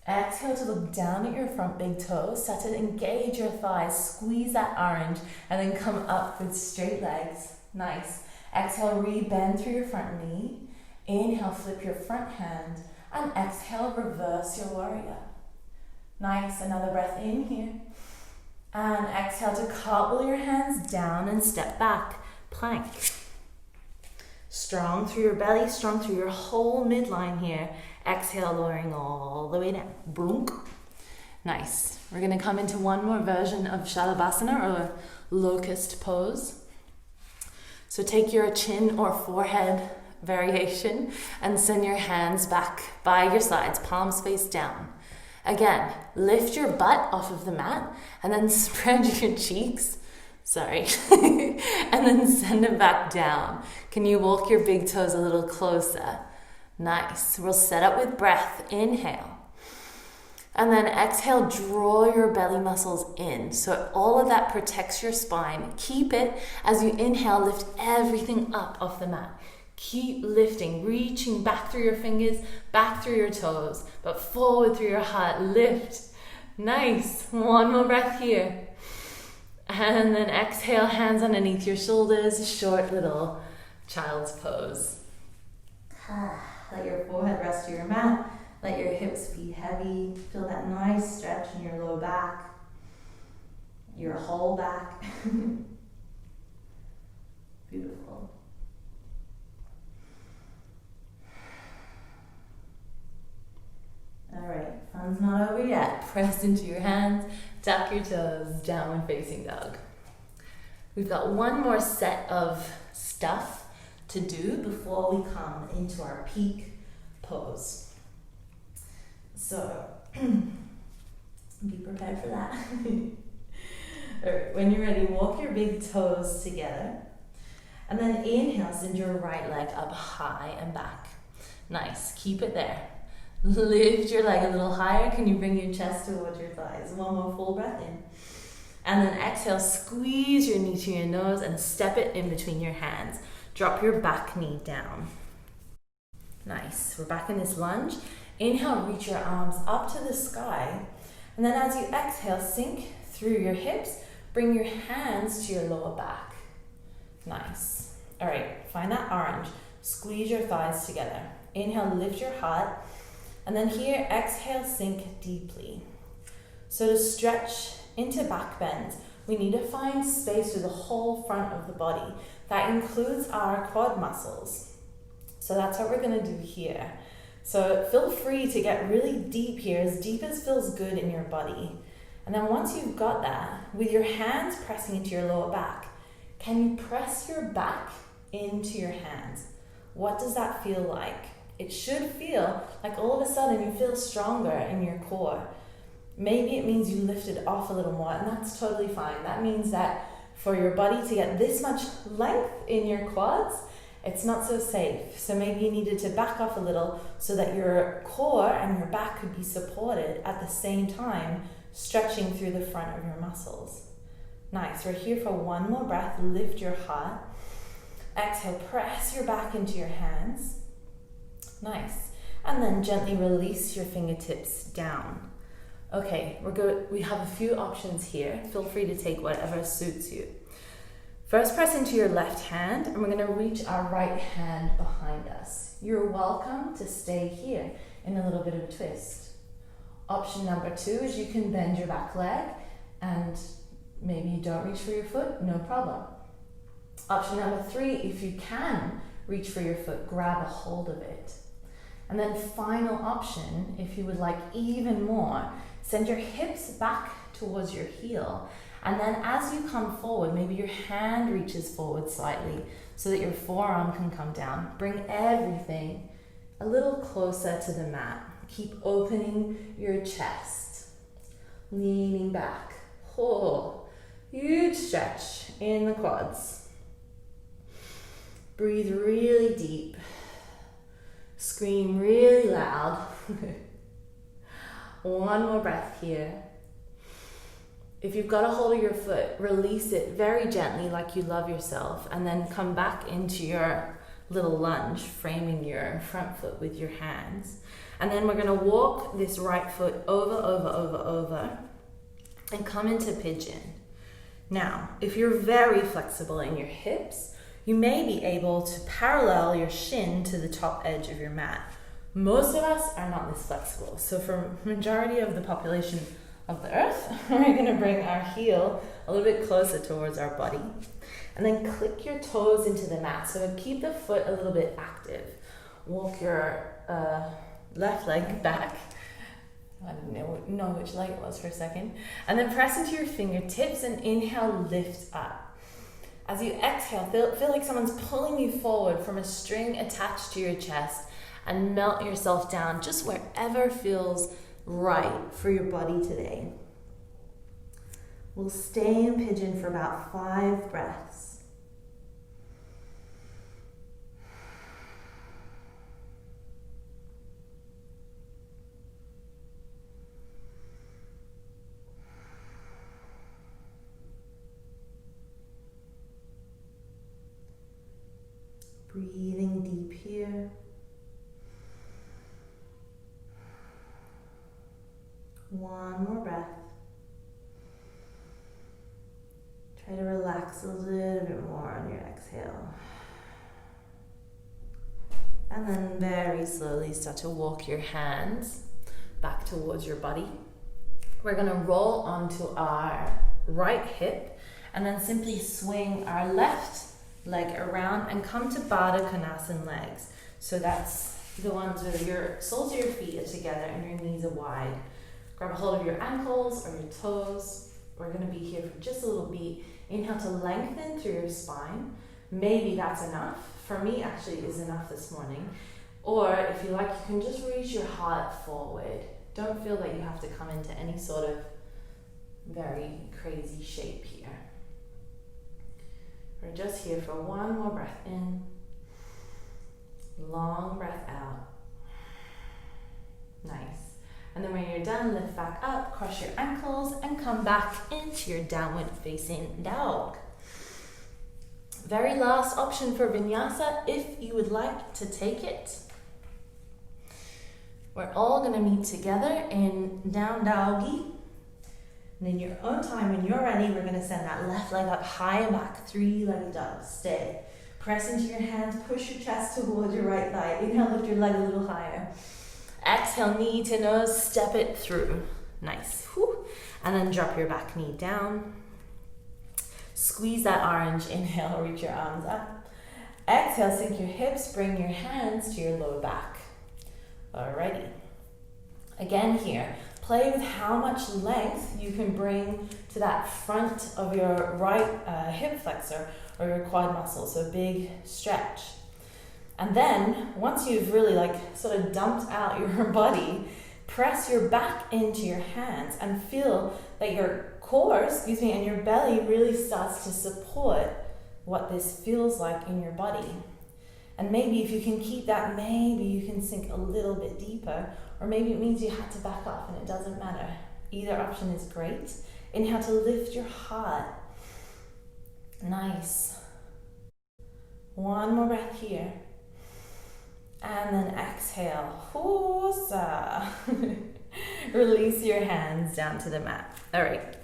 A: Exhale to look down at your front big toe. Start to engage your thighs. Squeeze that orange and then come up with straight legs. Nice. Exhale, re-bend through your front knee. Inhale, flip your front hand. And exhale, reverse your warrior. Nice. Another breath in here. And exhale to cartwheel your hands down and step back. Plank. Strong through your belly, strong through your whole midline here. Exhale, lowering all the way down. Boom. Nice. We're going to come into one more version of Shalabhasana or locust pose. So take your chin or forehead variation and send your hands back by your sides, palms face down. Again, lift your butt off of the mat and then spread your cheeks. Sorry. And then send it back down. Can you walk your big toes a little closer? Nice. We'll set up with breath. Inhale. And then exhale, draw your belly muscles in. So all of that protects your spine. Keep it as you inhale, lift everything up off the mat. Keep lifting, reaching back through your fingers, back through your toes, but forward through your heart. Lift. Nice. One more breath here. And then exhale, hands underneath your shoulders, short little child's pose. Let your forehead rest to your mat. Let your hips be heavy. Feel that nice stretch in your low back, your whole back. Beautiful. All right, fun's not over yet. Press into your hands, tuck your toes, downward facing dog. We've got one more set of stuff to do before we come into our peak pose. So, be prepared for that. All right, when you're ready, walk your big toes together. And then inhale, send your right leg up high and back. Nice, keep it there. Lift your leg a little higher. Can you bring your chest towards your thighs? One more full breath in. And then exhale, squeeze your knee to your nose and step it in between your hands. Drop your back knee down. Nice, we're back in this lunge. Inhale, reach your arms up to the sky. And then as you exhale, sink through your hips. Bring your hands to your lower back. Nice. All right, find that orange. Squeeze your thighs together. Inhale, lift your heart. And then here, exhale, sink deeply. So to stretch into back bend, we need to find space through the whole front of the body. That includes our quad muscles. So that's what we're gonna do here. So feel free to get really deep here, as deep as feels good in your body. And then once you've got that, with your hands pressing into your lower back, can you press your back into your hands? What does that feel like? It should feel like all of a sudden you feel stronger in your core. Maybe it means you lifted off a little more, and that's totally fine. That means that for your body to get this much length in your quads, it's not so safe. So maybe you needed to back off a little so that your core and your back could be supported at the same time, stretching through the front of your muscles. Nice, we're here for one more breath. Lift your heart. Exhale, press your back into your hands. Nice. And then gently release your fingertips down. Okay, we have a few options here. Feel free to take whatever suits you. First, press into your left hand, and we're going to reach our right hand behind us. You're welcome to stay here in a little bit of a twist. Option number 2 is you can bend your back leg, and maybe you don't reach for your foot, no problem. Option number 3, if you can reach for your foot, grab a hold of it. And then final option, if you would like even more, send your hips back towards your heel. And then as you come forward, maybe your hand reaches forward slightly so that your forearm can come down. Bring everything a little closer to the mat. Keep opening your chest, leaning back. Oh, huge stretch in the quads. Breathe really deep. Scream really loud. One more breath here. If you've got a hold of your foot, release it very gently like you love yourself, and then come back into your little lunge, framing your front foot with your hands. And then we're gonna walk this right foot over, and come into pigeon. Now, if you're very flexible in your hips, you may be able to parallel your shin to the top edge of your mat. Most of us are not this flexible. So for majority of the population of the earth, we're gonna bring our heel a little bit closer towards our body. And then click your toes into the mat. So keep the foot a little bit active. Walk your left leg back. I didn't know which leg it was for a second. And then press into your fingertips and inhale, lift up. As you exhale, feel like someone's pulling you forward from a string attached to your chest, and melt yourself down just wherever feels right for your body today. We'll stay in pigeon for about 5 breaths. Breathing deep here. One more breath. Try to relax a little bit more on your exhale. And then very slowly start to walk your hands back towards your body. We're going to roll onto our right hip and then simply swing our left leg around and come to Baddha Konasana legs. So that's the ones where your soles of your feet are together and your knees are wide. Grab a hold of your ankles or your toes. We're going to be here for just a little beat. Inhale to lengthen through your spine. Maybe that's enough. For me, actually, is enough this morning. Or if you like, you can just reach your heart forward. Don't feel that you have to come into any sort of very crazy shape here. We're just here for one more breath in. Long breath out. Nice. And then when you're done, lift back up, cross your ankles, and come back into your downward facing dog. Very last option for vinyasa, if you would like to take it. We're all going to meet together in down doggy. And in your own time, when you're ready, we're going to send that left leg up high and back, three-legged dog. Stay. Press into your hands, push your chest towards your right thigh. Inhale, lift your leg a little higher. Exhale, knee to nose, step it through. Nice. Whew. And then drop your back knee down. Squeeze that orange. Inhale, reach your arms up. Exhale, sink your hips, bring your hands to your lower back. Alrighty. Again here, play with how much length you can bring to that front of your right hip flexor or your quad muscle, so big stretch. And then, once you've really sort of dumped out your body, press your back into your hands and feel that your core, and your belly really starts to support what this feels like in your body. And maybe if you can keep that, maybe you can sink a little bit deeper, or maybe it means you had to back off and it doesn't matter. Either option is great. Inhale to lift your heart. Nice. One more breath here. And then exhale. Hoosa. Release your hands down to the mat. All right.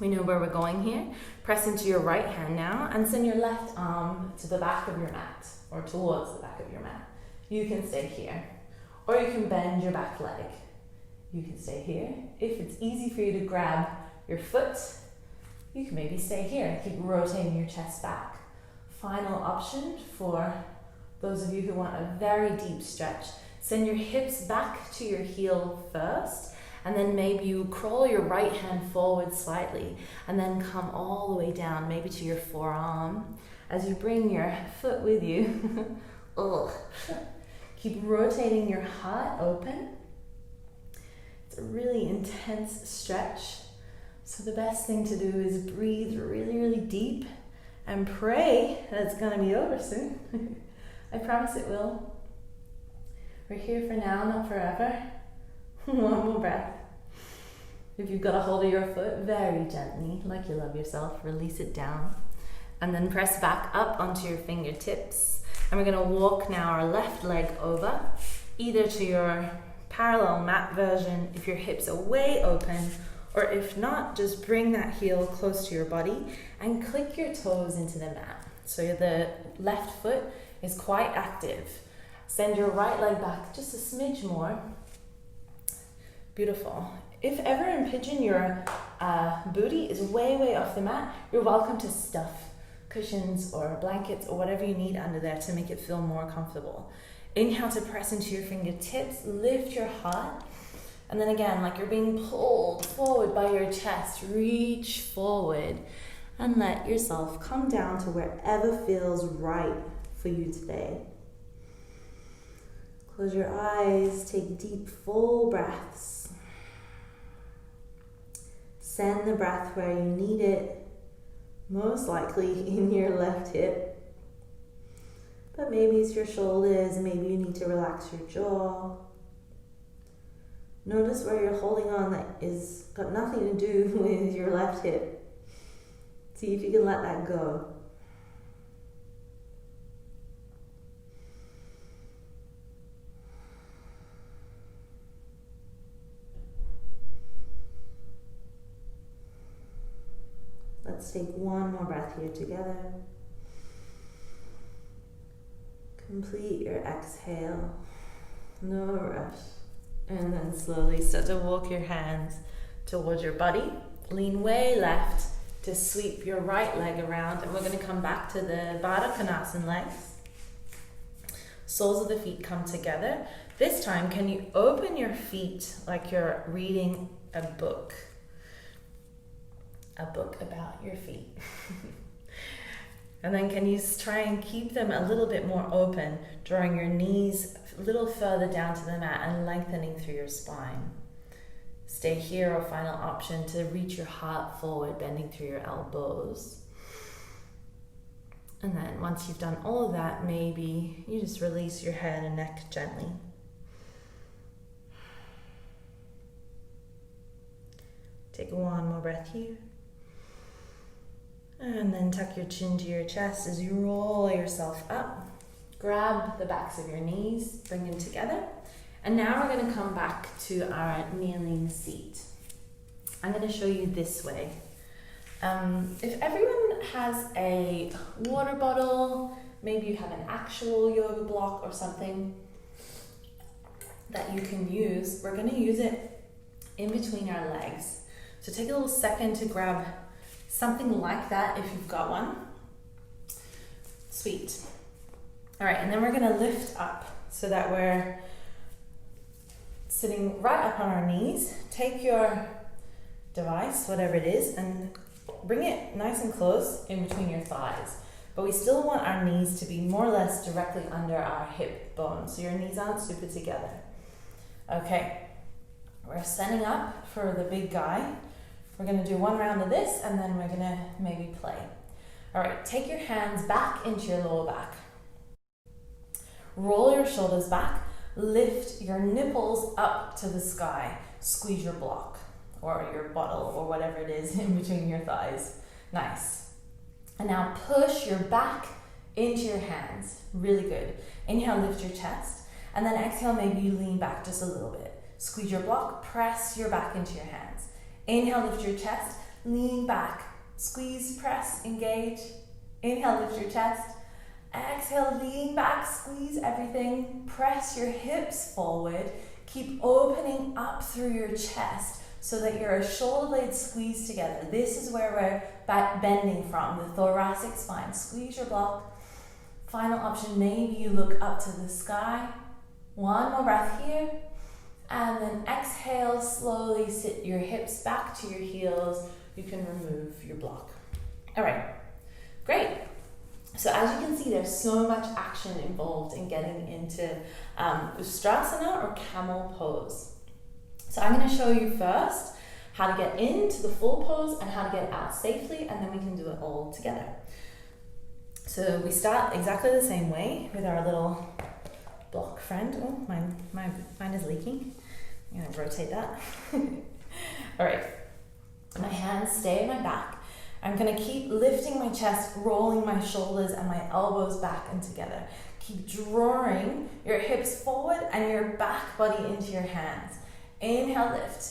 A: We know where we're going here. Press into your right hand now and send your left arm to the back of your mat or towards the back of your mat. You can stay here. Or you can bend your back leg. You can stay here. If it's easy for you to grab your foot, you can maybe stay here. Keep rotating your chest back. Final option for those of you who want a very deep stretch. Send your hips back to your heel first, and then maybe you crawl your right hand forward slightly, and then come all the way down, maybe to your forearm. As you bring your foot with you, keep rotating your heart open. It's a really intense stretch. So the best thing to do is breathe really, really deep and pray that it's going to be over soon. I promise it will. We're here for now, not forever. One more breath. If you've got a hold of your foot, very gently, like you love yourself, release it down. And then press back up onto your fingertips. And we're going to walk now our left leg over, either to your parallel mat version if your hips are way open, or if not, just bring that heel close to your body and click your toes into the mat. So the left foot is quite active. Send your right leg back just a smidge more. Beautiful. If ever in pigeon your booty is way, way off the mat, you're welcome to stuff cushions or blankets or whatever you need under there to make it feel more comfortable. Inhale to press into your fingertips, lift your heart, and then again, like you're being pulled forward by your chest, reach forward and let yourself come down to wherever feels right for you today. Close your eyes, take deep, full breaths. Send the breath where you need it, most likely in your left hip. But maybe it's your shoulders, maybe you need to relax your jaw. Notice where you're holding on that is got nothing to do with your left hip. See if you can let that go. Let's take one more breath here together. Complete your exhale, no rush. And then slowly start to walk your hands towards your body. Lean way left to sweep your right leg around, and we're going to come back to the Baddha Konasana legs. Soles of the feet come together. This time, can you open your feet like you're reading a book about your feet? And then can you try and keep them a little bit more open, drawing your knees a little further down to the mat and lengthening through your spine. Stay here, or final option to reach your heart forward, bending through your elbows. And then once you've done all of that, maybe you just release your head and neck gently. Take one more breath here. And then tuck your chin to your chest as you roll yourself up. Grab the backs of your knees, bring them together. And now we're going to come back to our kneeling seat. I'm going to show you this way. If everyone has a water bottle, maybe you have an actual yoga block or something that you can use, we're going to use it in between our legs. So take a little second to grab something like that if you've got one. Sweet. All right, and then we're going to lift up so that we're sitting right up on our knees. Take your device, whatever it is, and bring it nice and close in between your thighs. But we still want our knees to be more or less directly under our hip bone, so your knees aren't super together. Okay, we're standing up for the big guy. We're going to do one round of this, and then we're going to maybe play. All right, take your hands back into your lower back. Roll your shoulders back. Lift your nipples up to the sky. Squeeze your block or your bottle or whatever it is in between your thighs. Nice. And now push your back into your hands. Really good. Inhale, lift your chest. And then exhale, maybe you lean back just a little bit. Squeeze your block, press your back into your hands. Inhale, lift your chest, lean back. Squeeze, press, engage. Inhale, lift your chest. Exhale, lean back, squeeze everything. Press your hips forward. Keep opening up through your chest so that your shoulder blades squeeze together. This is where we're bending from, the thoracic spine. Squeeze your block. Final option, maybe you look up to the sky. One more breath here. And then exhale, slowly sit your hips back to your heels. You can remove your block. All right, great. So as you can see, there's so much action involved in getting into Ustrasana or Camel Pose. So I'm going to show you first how to get into the full pose and how to get out safely, and then we can do it all together. So we start exactly the same way with our little block friend. Oh, mine is leaking. I'm going to rotate that. All right. My hands stay at my back. I'm going to keep lifting my chest, rolling my shoulders and my elbows back and together. Keep drawing your hips forward and your back body into your hands. Inhale, lift.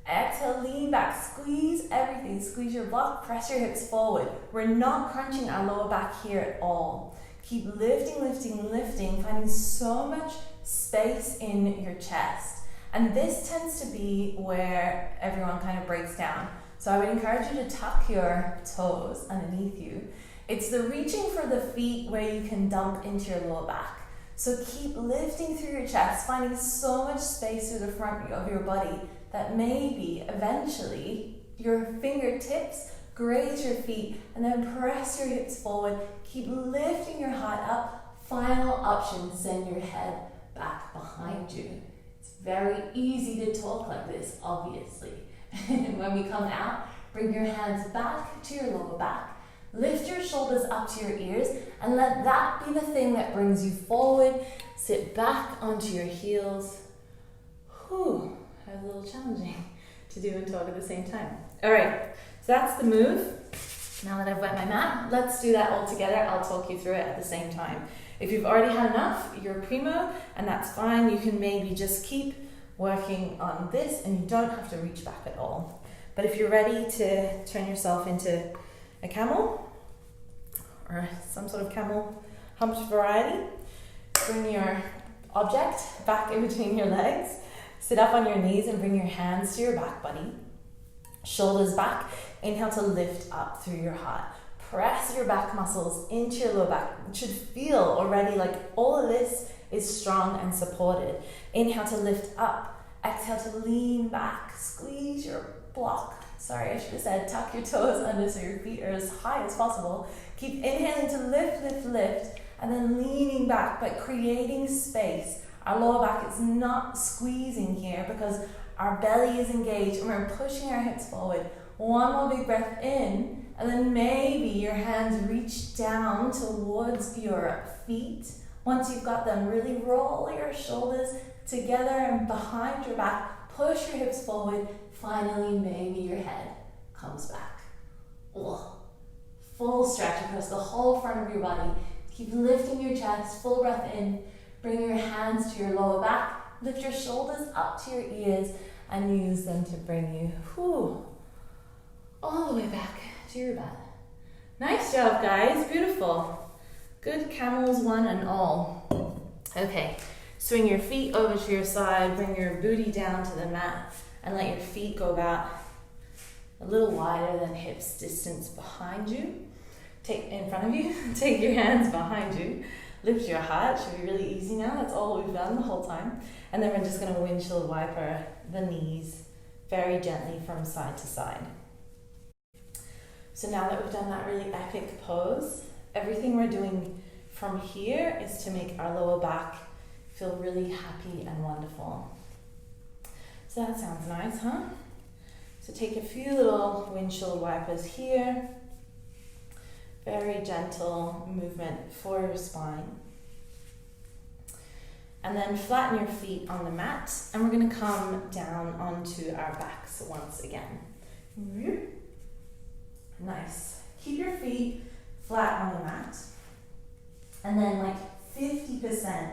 A: Exhale, lean back. Squeeze everything. Squeeze your block. Press your hips forward. We're not crunching our lower back here at all. Keep lifting, lifting, lifting, finding so much space in your chest. And this tends to be where everyone kind of breaks down. So I would encourage you to tuck your toes underneath you. It's the reaching for the feet where you can dump into your lower back. So keep lifting through your chest, finding so much space through the front of your body that maybe eventually your fingertips graze your feet and then press your hips forward. Keep lifting your heart up. Final option, send your head back behind you. It's very easy to talk like this, obviously. When we come out, bring your hands back to your lower back. Lift your shoulders up to your ears and let that be the thing that brings you forward. Sit back onto your heels. Whew, that was a little challenging to do and talk at the same time. All right, so that's the move. Now that I've wet my mat, let's do that all together. I'll talk you through it at the same time. If you've already had enough, you're primo, and that's fine. You can maybe just keep working on this and you don't have to reach back at all. But if you're ready to turn yourself into a camel or some sort of camel humped variety. Bring your object back in between your legs. Sit up on your knees and bring your hands to your back body. Shoulders back. Inhale to lift up through your heart. Press your back muscles into your lower back. It should feel already like all of this is strong and supported. Inhale to lift up. Exhale to lean back. Squeeze your block. Sorry, I should have said tuck your toes under so your feet are as high as possible. Keep inhaling to lift, lift, lift, and then leaning back, but creating space. Our lower back is not squeezing here because our belly is engaged and we're pushing our hips forward. One more big breath in, and then maybe your hands reach down towards your feet. Once you've got them, really roll your shoulders together and behind your back. Push your hips forward. Finally, maybe your head comes back. Ugh. Full stretch across the whole front of your body. Keep lifting your chest, full breath in. Bring your hands to your lower back. Lift your shoulders up to your ears and use them to bring you all the way back to your butt. Nice job, guys. Beautiful. Good camels, one and all. Okay, swing your feet over to your side. Bring your booty down to the mat and let your feet go about a little wider than hips distance behind you. In front of you. Take your hands behind you. Lift your heart. Should be really easy now. That's all we've done the whole time. And then we're just going to windshield wiper the knees very gently from side to side. So now that we've done that really epic pose, everything we're doing from here is to make our lower back feel really happy and wonderful. So that sounds nice, huh? So take a few little windshield wipers here. Very gentle movement for your spine. And then flatten your feet on the mat, and we're going to come down onto our backs once again. Nice. Keep your feet flat on the mat, and then like 50%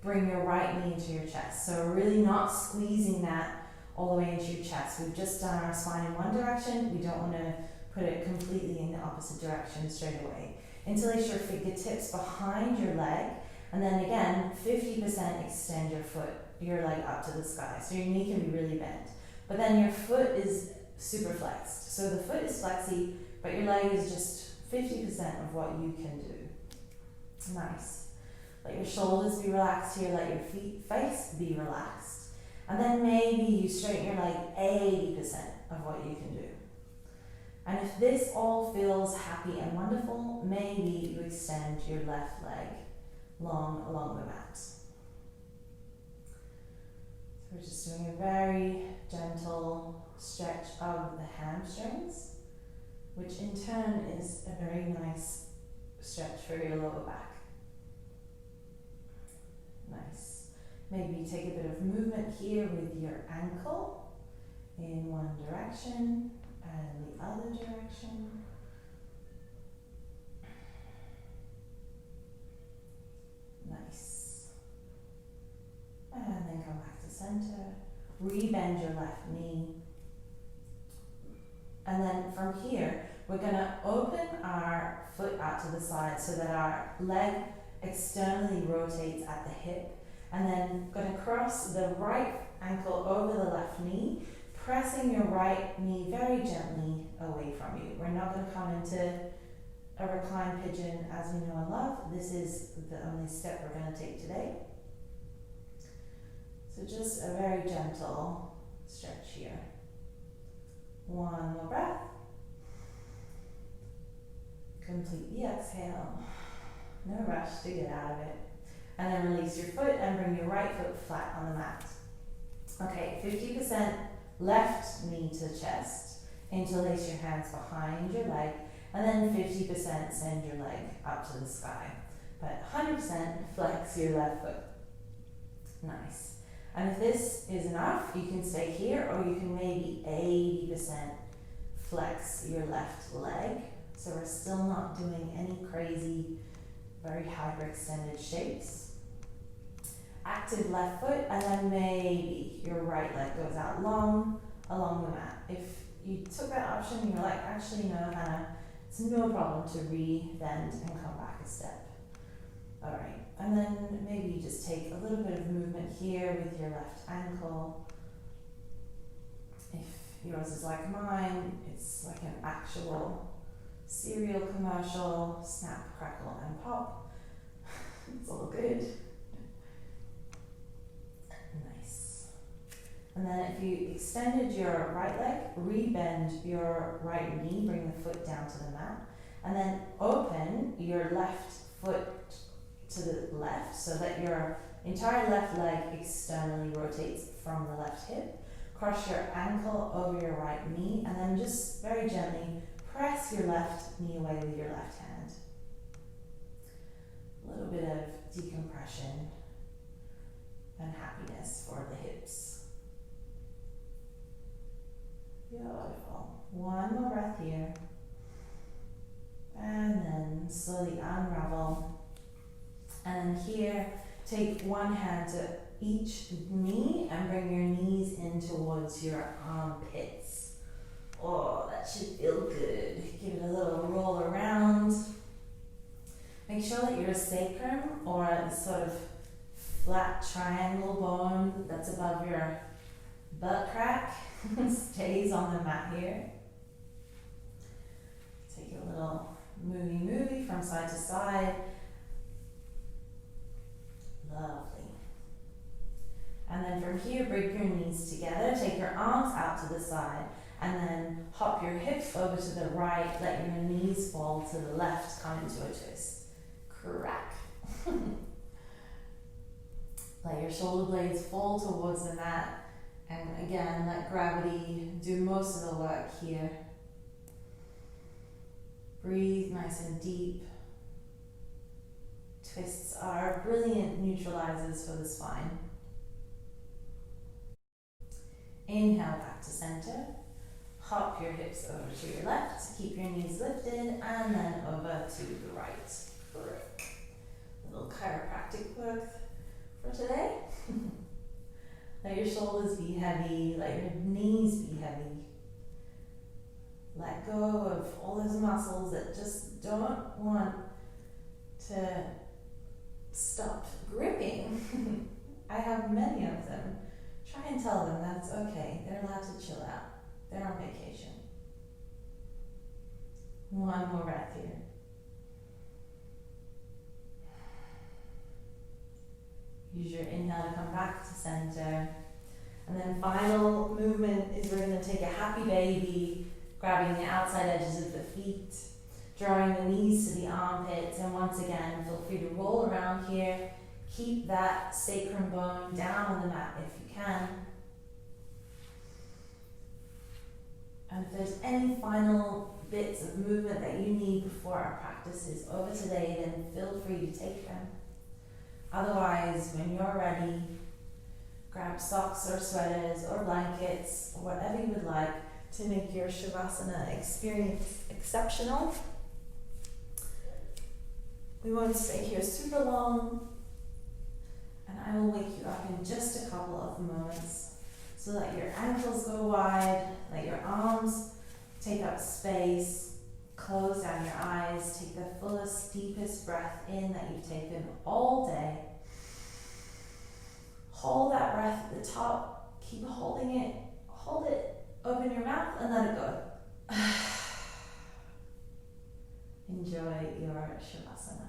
A: bring your right knee into your chest. So really not squeezing that all the way into your chest. We've just done our spine in one direction. We don't want to put it completely in the opposite direction straight away. Interlace your fingertips behind your leg, and then again, 50% extend your leg up to the sky. So your knee can be really bent. But then your foot is super flexed. So the foot is flexy, but your leg is just 50% of what you can do. Nice. Let your shoulders be relaxed here, let your face be relaxed. And then maybe you straighten your leg 80% of what you can do. And if this all feels happy and wonderful, maybe you extend your left leg long along the mat. So we're just doing a very gentle stretch of the hamstrings, which in turn is a very nice stretch for your lower back. Nice. Maybe take a bit of movement here with your ankle in one direction and the other direction. Nice. And then come back to center. Rebend your left knee. And then from here, we're going to open our foot out to the side so that our leg externally rotates at the hip. And then going to cross the right ankle over the left knee, pressing your right knee very gently away from you. We're not going to come into a reclined pigeon as we know and love. This is the only step we're going to take today. So just a very gentle stretch here. One more breath. Completely exhale. No rush to get out of it. And then release your foot and bring your right foot flat on the mat. Okay, 50% left knee to chest. Interlace your hands behind your leg, and then 50% send your leg up to the sky. But 100% flex your left foot. Nice. And if this is enough, you can stay here, or you can maybe 80% flex your left leg. So we're still not doing any crazy, very hyperextended shapes. Active left foot, and then maybe your right leg goes out long along the mat. If you took that option and you're like, actually no, Hannah, It's no problem to re-bend and come back a step. All right, and then maybe you just take a little bit of movement here with your left ankle. If yours is like mine, it's like an actual cereal commercial, snap, crackle, and pop. It's all good. Nice. And then if you extended your right leg, re-bend your right knee, bring the foot down to the mat, and then open your left foot to the left so that your entire left leg externally rotates from the left hip. Cross your ankle over your right knee, and then just very gently press your left knee away with your left hand. A little bit of decompression and happiness for the hips. Beautiful. One more breath here. And then slowly unravel. And then here, take one hand to each knee and bring your knees in towards your armpits. Oh, that should feel good. Give it a little roll around. Make sure that your sacrum, or the sort of flat triangle bone that's above your butt crack, stays on the mat here. Take a little movie from side to side. Lovely. And then from here, bring your knees together, take your arms out to the side, and then hop your hips over to the right, let your knees fall to the left, come into a twist. Crack. Let your shoulder blades fall towards the mat, and again, let gravity do most of the work here. Breathe nice and deep. Twists are brilliant neutralizers for the spine. Inhale back to center. Hop your hips over to your left. Keep your knees lifted, and then over to the right. Little chiropractic work for today. Let your shoulders be heavy. Let your knees be heavy. Let go of all those muscles that just don't want to stop gripping. I have many of them. Try and tell them that it's okay. They're allowed to chill out. They're on vacation. One more breath here. Use your inhale to come back to center. And then final movement is we're going to take a happy baby, grabbing the outside edges of the feet, drawing the knees to the armpits, and once again, feel free to roll around here. Keep that sacrum bone down on the mat if you can. And if there's any final bits of movement that you need before our practice is over today, then feel free to take them. Otherwise, when you're ready, grab socks or sweaters or blankets or whatever you would like to make your Shavasana experience exceptional. We won't stay here super long, and I will wake you up in just a couple of moments so that your ankles go wide, let your arms take up space, close down your eyes, take the fullest, deepest breath in that you've taken all day. Hold that breath at the top, keep holding it, hold it, open your mouth and let it go. Enjoy your Shavasana.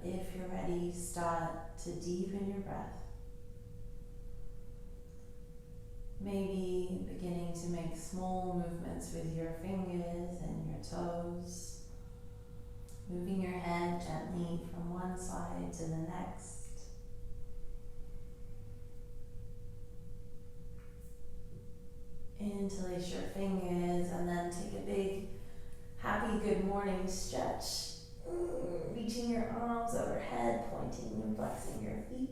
A: But if you're ready, start to deepen your breath. Maybe beginning to make small movements with your fingers and your toes. Moving your head gently from one side to the next. Interlace your fingers and then take a big happy good morning stretch. Reaching your arms overhead, pointing and flexing your feet.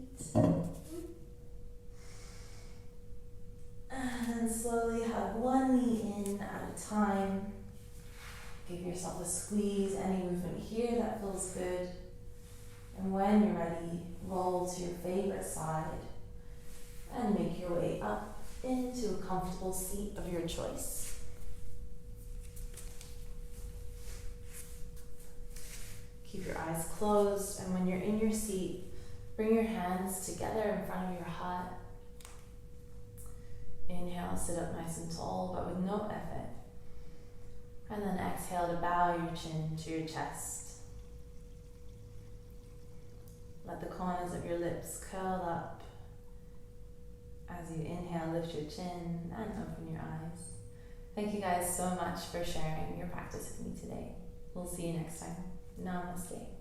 A: And then slowly hug one knee in at a time. Give yourself a squeeze, any movement here that feels good. And when you're ready, roll to your favorite side and make your way up into a comfortable seat of your choice. Keep your eyes closed, and when you're in your seat, bring your hands together in front of your heart. Inhale, sit up nice and tall, but with no effort. And then exhale to bow your chin to your chest. Let the corners of your lips curl up. As you inhale, lift your chin and open your eyes. Thank you guys so much for sharing your practice with me today. We'll see you next time. Namaste.